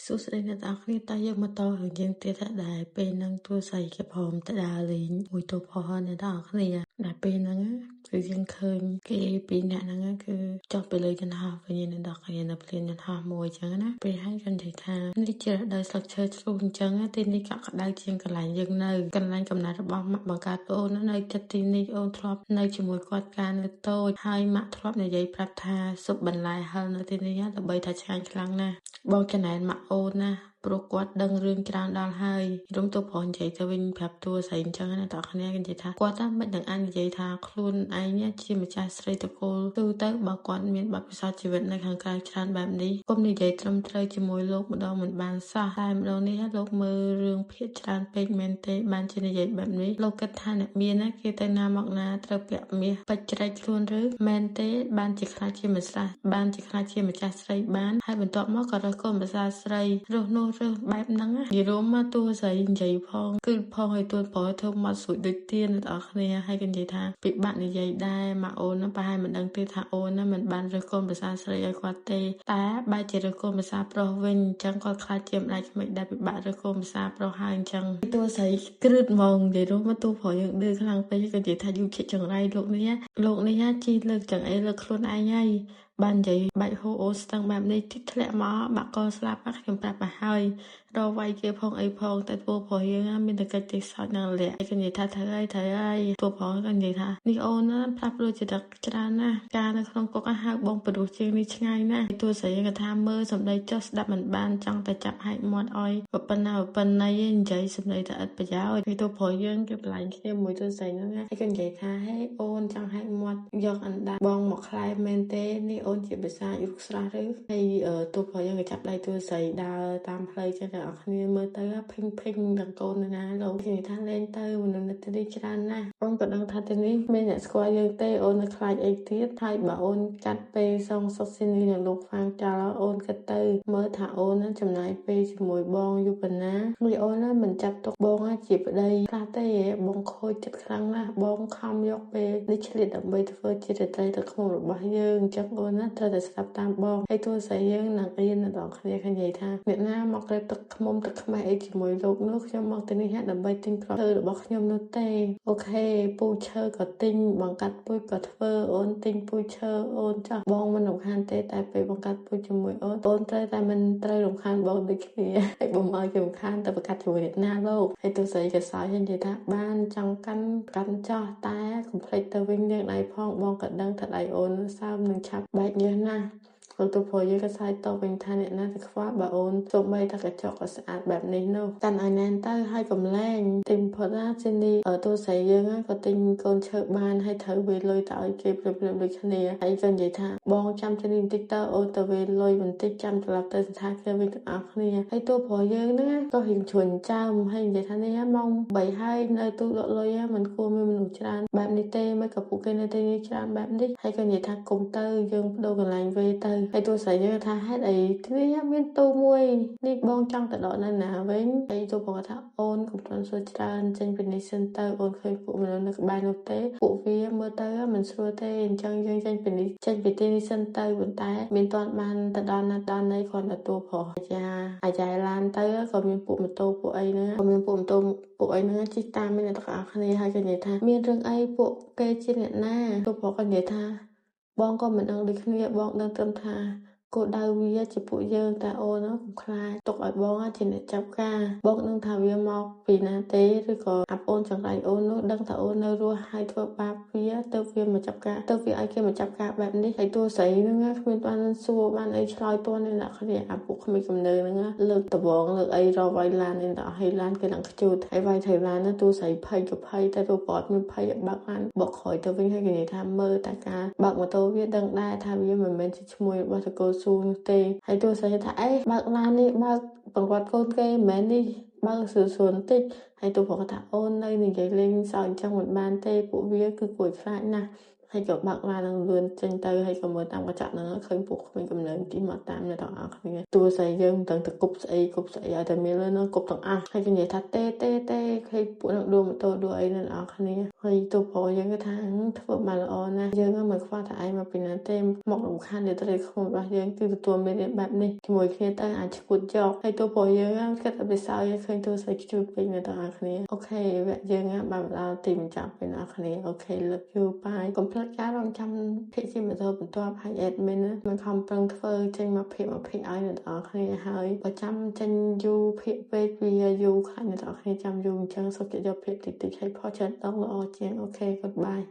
សួស្តីអ្នកទាំងអស់គ្នាតើយើងមកតរឿងយើងទៀតដែរពេលហ្នឹងទួស្រីគេព្រមទៅដើរលេងមួយទូផុសអ្នកទាំងអស់គ្នាដែលពេលហ្នឹងគឺយើងឃើញគេពីរនាក់ហ្នឹងគឺចុះទៅលើយន្តហោះវិញអ្នកទាំងអស់គ្នានៅភ្លាមយន្តហោះមួយអញ្ចឹងណាពេលហើយគាត់និយាយថានេះជារដូវស្លឹកឈើជ្រុះអញ្ចឹងទីនេះកក់ក្ដៅជាងកន្លែងយើងនៅកន្លែងកំណើតរបស់ម៉ាក់បង្កើតអូននៅចិត្តទីនេះអូនធ្លាប់នៅជាមួយគាត់កាលនៅតូចហើយម៉ាក់ធ្លាប់និយាយប្រាប់ថាស៊ុបបន្លែហិលនៅទីនេះដើម្បីថាឆ្ងាញ់ខ្លាំងណាស់បងចំណែនម៉ាក់អូនណាព្រោះគាត់ដឹងរឿងច្រើនដល់ហើយរំទៅប្រុសនិយាយទៅវិញប្រាប់តួស្រីអញ្ចឹងណាតើគ្នាគេនិយាយថាគាត់ថាមិននឹងអញនិយាយថាខ្លួនឯងជាម្ចាស់ស្រីតកូលទូទៅបើគាត់មានបទពិសោធន៍ជីវិតនៅខាងក្រៅច្រើនបែបនេះគុំនិយាយត្រឹមត្រូវជាមួយលោកម្ដងមិនបានសោះតែម្ដងនេះលោកមើលរឿងភាគច្រើនពេកមែនទេបានជានិយាយបែបនេះលោកគិតថាអ្នកមានណាគេទៅណាមកណាត្រូវពាក់មាសបិចច្រែកខ្លួនឬមែនទេបានជាខ្លាចជាម្ចាស់បានជាខ្លាចជាម្ចាស់ស្រីបានហើយបន្ទាប់មកក៏រើសកូនប្រសាស្រីរស់នោះរើសបែបហ្នឹងនិយាយរួមមកតួស្រីនិយាយផងគឺផងឲ្យទួនប្រុសធ្វើមកស្រួយដូចទៀនអ្នកនរគ្នាហើយក៏និយាយថាពិបាកនិយាយដែរម៉ាក់អូនណាប្រហែលមិនដឹងទេថាអូនណាមិនបានរើសកូនប្រសាស្រីឲ្យគាត់ទេតែបែរជារើសកូនប្រសាប្រុសវិញអញ្ចឹងគាត់ខ្លាចជាម្ដាយក្មេកដែលពិបាករើសកូនប្រសាប្រុសហើយអញ្ចឹងតួស្រីគ្រឹតហ្មងនិយាយរួមមកតួប្រុសយើងឌឺខ្លាំងពេកក៏និយាយថាយូជិះចង្រៃលោកនេះជីលើកចង្អេរលើកខ្លួនឯងហើយបាននិយាយបាច់ហូអូស្ទឹងបែបនេះទីធ្លាក់មកបាក់កស្លាប់ខ្ញុំប្រាប់មកហើយរកវាយគេផងអីផងតែពូប្រុសយើងមានតែកិច្ចទេសោចនឹងលក្ខគេនិយាយថាត្រូវហើយពូប្រុសក៏និយាយថានេះអូនណាផ្លាស់ប្ដូរចិត្តច្រើនណាស់ការនៅក្នុងគុកហៅបងព្រោះជាងនេះឆ្ងាយណាស់តួស្រីក៏ថាមើលសម្ដីចុះស្ដាប់មិនបានចង់តែចាប់ហែកមាត់អោយប៉ុណ្ណានិយាយសម្ដីតែឥតប្រយោជន៍ពេលតួប្រុសយើងគេបន្លាញគ្នាមួយតួស្រីហ្នឹងហើយក៏និយាយថាហេអូនចង់ហែកមាត់យកអណ្ដាតបងមកខ្លែមែនទេនេះអូនជាភាសាយុគស្រស់ឬហើយតួប្រុសយើងក៏ចាប់ដៃតួស្រីដើរតាមផ្លូវចឹងអ្នកគ្នាមើលទៅភិញដល់កូនណាលោកនិយាយថាលេងទៅមនុស្សនៅទីនេះច្រើនណាស់អូនក៏ដឹងថាទីនេះមានអ្នកស្គាល់យើងទេអូននៅខ្លាចអីទៀតហើយបើអូនកាត់ពេលសងសុខស៊ីនីនឹងលោកហ្វាងចោលអូនគិតទៅមើលថាអូនណាចំណាយពេលជាមួយបងយូរប៉ុណ្ណាមួយអូនណាមិនចាប់ទុកបងជាប្តីខ្លះទេបងខូចចិត្តខ្លាំងណាស់បងខំយកពេលនេះឆ្លៀតដើម្បីធ្វើជាស្ត្រីទឹកខ្មុំរបស់យើងអញ្ចឹងអូនណាត្រូវតែស្ដាប់តាមបងហើយតួស្រីយើងនឹងអៀនដល់គ្នានិយាយថាអ្នកណាមកក្រេបទឹកខ្មុំទឹកខ្មេះអីជាមួយលោកនោះខ្ញុំមកទីនេះដើម្បីទិញគ្រាប់ឈើរបស់ខ្ញុំនោះទេអូខេពូឈើក៏ទិញបង្កាត់ពូជក៏ធ្វើអូនទិញពូជឈើអូនចាស់បងមិនរំខានទេតែពេលបង្កាត់ពូជជាមួយអូនត្រូវតែមិនត្រូវរំខានបងដូចគ្នាហើយបងឲ្យគេរំខានទៅបង្កាត់ជាមួយអ្នកណាលោកហើយទោះស្អីក៏សើចនិយាយថាបានចង់កាន់ចោះតែកុំភ្លេចទៅវិញយើងដៃផងបងក៏ដឹងថាដៃអូនសើមនឹងឆាប់បែកញើសណាស់លោកទូព្រោះយើងក៏សាយតវិញថាអ្នកណាទៅខ្វល់បើអូនសូម្បីតែកញ្ចក់ក៏ស្អាតបែបនេះនោះកាន់ឲ្យណែនទៅឲ្យកំលែងទិញផុតណាជានេះទូស្រីយើងក៏ទិញកូនឈើបានឲ្យត្រូវវាលុយទៅឲ្យគេព្រៀបដូចគ្នាហើយក៏និយាយថាបងចាំជិះបន្តិចទៅអូនទៅវាលុយបន្តិចចាំត្រឡប់ទៅសន្តាគារវិញទាំងអស់គ្នាហើយទូព្រោះយើងហ្នឹងក៏រៀងជួញចាំហើយនិយាយថានេះម៉ោង3ហើយនៅទូលក់លុយមិនគួរមានមនុស្សច្រើនបែបនេះទេមិនក៏ពួកគេនៅទីនេះច្រើនបែបនេះហើយក៏និយាយថាគុំទៅយើងបដូរកន្លែងវាទៅហើយទូស្រីយើងថាហេតុអីនេះមានទូមួយនេះបងចង់ទៅដកនៅណាវិញហើយទូបងថាអូនកុំទាន់សួរច្រើនចេញពីនេះសិនទៅអូនឃើញពួកមនុស្សនៅក្បែរនោះទេពួកវាមើលទៅមិនស្រួលទេអញ្ចឹងយើងចេញពីទីនេះសិនទៅប៉ុន្តែមានទាន់បានទៅដល់ណាដល់ណីគ្រាន់តែទូប្រុសអាយ៉ាឡានទៅក៏មានពួកម៉ូតូពួកអីហ្នឹងក៏មានពួកម៉ូតូពួកអីហ្នឹងជិះតាមមានអ្នកទាំងអស់គ្នាហើយក៏និយាយថាមានរឿងអីពួកគេជាអ្នកណាទូប្រុសក៏និយាយថាបងក៏មិនដឹងដូចគ្នាបងដឹងត្រឹមថាគោលដៅវាជាពួកយើងតែអូនកុំខ្លាចទុកឲ្យបងជាអ្នកចាប់ការបងនឹងថាវាមកពីណាទេឬក៏អាប់អូនចង្រៃអូននោះដឹងថាអូននៅរស់ហើយធ្វើបាបវាទៅវាមកចាប់ការទៅវាឲ្យគេមកចាប់ការបែបនេះហើយតួស្រីហ្នឹងគ្មានបានសួរបានអីឆ្លើយតន់អ្នកគ្នាអាពួកក្មេងកំណើហ្នឹងលើកដបងលើកអីរកវាយឡាននេះដល់ឲ្យឡានគេនឹងខ្ជូតហើយវាយថៃឡានណាតួស្រីភ័យក៏ភ័យតែរូបអត់មានភ័យបើកឡានបកក្រោយទៅវិញហើយគេនិយាយថាមើលតែការបើកម៉ូតូវាដឹងដែរថាវាមិនមែនជាឈ្មោះរបស់តកូលស៊ូនោះទេហើយតួស្រីថាអេបើកឡាននេះបើកបង្គាត់កូនគេមិនមែននេះបើកស្រួលបន្តិចហើយទូប្រុសថាអូននៅនិយាយលេងសើចអញ្ចឹងមិនបានទេពួកវាគឺគួរខ្លាចណាស់ ហើយក៏បើកឡាននឹងលឿនចេញទៅហើយក៏មើលតាមកញ្ចក់ហ្នឹងឃើញពួកក្មេងកំណើនទីមកតាមអ្នកទាំងអស់គ្នាតួស្អីយើងមិនដឹងទៅគប់ស្អីឲ្យតែមានលើនោះគប់ទាំងអស់ហើយក៏និយាយថាទេហើយពួកនឹងដួលម៉ូតូដួលអីអ្នកទាំងអស់គ្នាហើយទូប្រុសយើងក៏ថាធ្វើបានល្អណាស់យើងមិនខ្វល់ថាឯងមកពីណាទេមករំខានអ្នកត្រីខ្លួនរបស់យើងគឺទទួលមេរៀនបែបនេះជាមួយគ្នាទៅអាចឈួតយកហើយទូប្រុសយើងគិតតែពិសោធន៍យើងឃើញទូស្អីជួយពេញអ្នកទាំងអស់គ្នាអូខេវគ្គយើងបានមកដល់ទីបញ្ចប់ពេលអ្នកគ្នាអូខេ love you bye កុំភ្លេចការរងចាំភាគជាបន្តបន្ទាប់ហើយ admin មិនខំប្រឹងធ្វើចេញមកភាគឲ្យអ្នកទាំងអស់គ្នាហើយបើចាំចេញយូរភាគពេកវាយូរខ្លាចអ្នកទាំងអស់គ្នាចាំយូរអញ្ចឹងសុខចិត្តយកភាគតិចហើយផុសច្រើនដងល្អជាងអូខេ goodbye